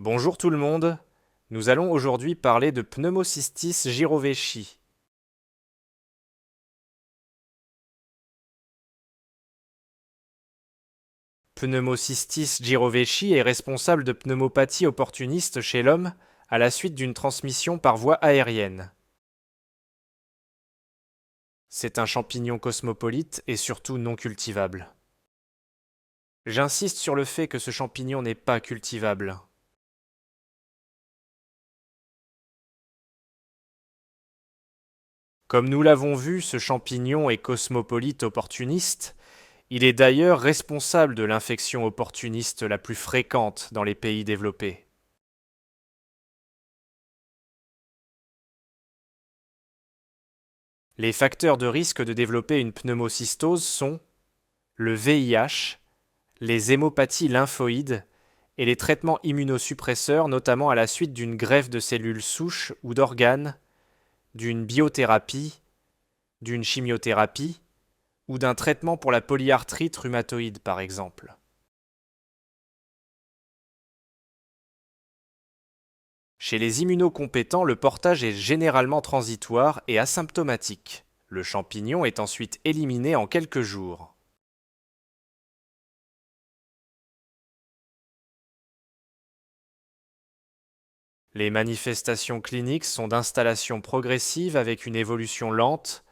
Bonjour tout le monde, nous allons aujourd'hui parler de Pneumocystis jirovecii. Pneumocystis jirovecii est responsable de pneumopathie opportuniste chez l'homme à la suite d'une transmission par voie aérienne. C'est un champignon cosmopolite et surtout non cultivable. J'insiste sur le fait que ce champignon n'est pas cultivable. Comme nous l'avons vu, ce champignon est cosmopolite opportuniste. Il est d'ailleurs responsable de l'infection opportuniste la plus fréquente dans les pays développés. Les facteurs de risque de développer une pneumocystose sont le VIH, les hémopathies lymphoïdes et les traitements immunosuppresseurs, notamment à la suite d'une greffe de cellules souches ou d'organes, d'une biothérapie, d'une chimiothérapie ou d'un traitement pour la polyarthrite rhumatoïde par exemple. Chez les immunocompétents, le portage est généralement transitoire et asymptomatique. Le champignon est ensuite éliminé en quelques jours. Les manifestations cliniques sont d'installation progressive avec une évolution lente,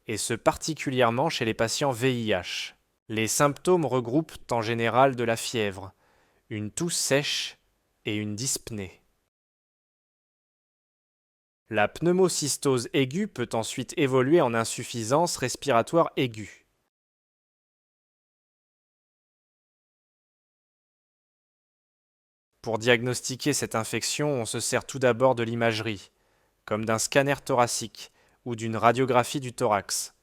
et ce particulièrement chez les patients VIH. Les symptômes regroupent en général de la fièvre, une toux sèche et une dyspnée. La pneumocystose aiguë peut ensuite évoluer en insuffisance respiratoire aiguë. Pour diagnostiquer cette infection, on se sert tout d'abord de l'imagerie, comme d'un scanner thoracique ou d'une radiographie du thorax.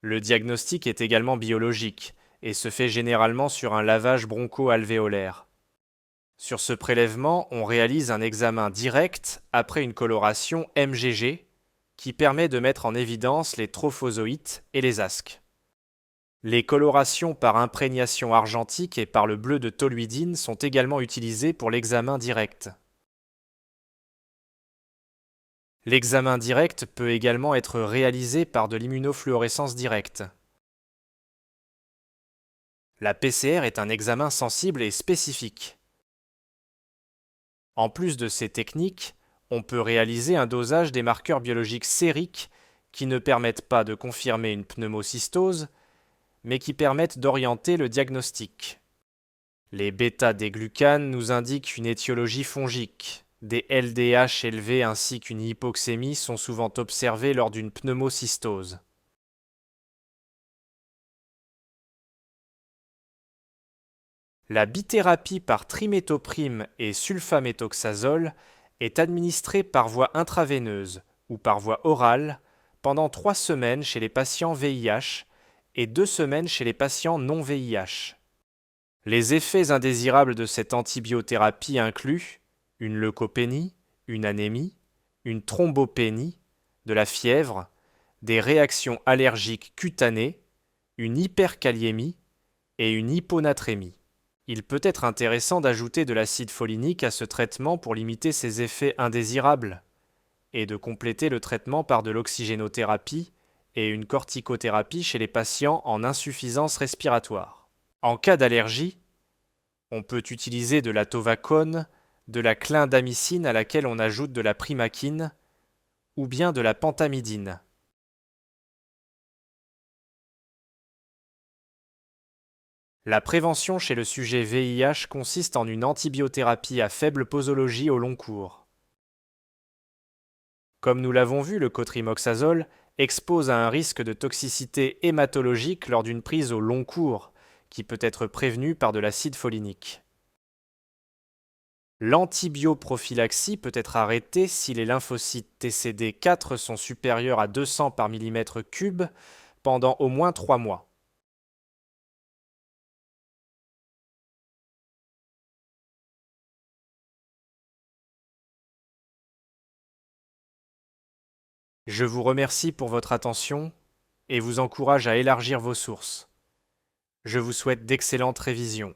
Le diagnostic est également biologique et se fait généralement sur un lavage broncho-alvéolaire. Sur ce prélèvement, on réalise un examen direct après une coloration MGG qui permet de mettre en évidence les trophozoïtes et les asques. Les colorations par imprégnation argentique et par le bleu de toluidine sont également utilisées pour l'examen direct. L'examen direct peut également être réalisé par de l'immunofluorescence directe. La PCR est un examen sensible et spécifique. En plus de ces techniques, on peut réaliser un dosage des marqueurs biologiques sériques qui ne permettent pas de confirmer une pneumocystose, mais qui permettent d'orienter le diagnostic. Les bêta-déglucanes nous indiquent une étiologie fongique. Des LDH élevés ainsi qu'une hypoxémie sont souvent observés lors d'une pneumocystose. La bithérapie par trimétoprime et sulfaméthoxazole est administrée par voie intraveineuse ou par voie orale pendant 3 semaines chez les patients VIH et 2 semaines chez les patients non VIH. Les effets indésirables de cette antibiothérapie incluent une leucopénie, une anémie, une thrombopénie, de la fièvre, des réactions allergiques cutanées, une hyperkaliémie et une hyponatrémie. Il peut être intéressant d'ajouter de l'acide folinique à ce traitement pour limiter ses effets indésirables et de compléter le traitement par de l'oxygénothérapie et une corticothérapie chez les patients en insuffisance respiratoire. En cas d'allergie, on peut utiliser de la tovacone, de la clindamycine à laquelle on ajoute de la primaquine ou bien de la pentamidine. La prévention chez le sujet VIH consiste en une antibiothérapie à faible posologie au long cours. Comme nous l'avons vu, le cotrimoxazole expose à un risque de toxicité hématologique lors d'une prise au long cours, qui peut être prévenue par de l'acide folinique. L'antibioprophylaxie peut être arrêtée si les lymphocytes TCD4 sont supérieurs à 200 par millimètre cube pendant au moins 3 mois. Je vous remercie pour votre attention et vous encourage à élargir vos sources. Je vous souhaite d'excellentes révisions.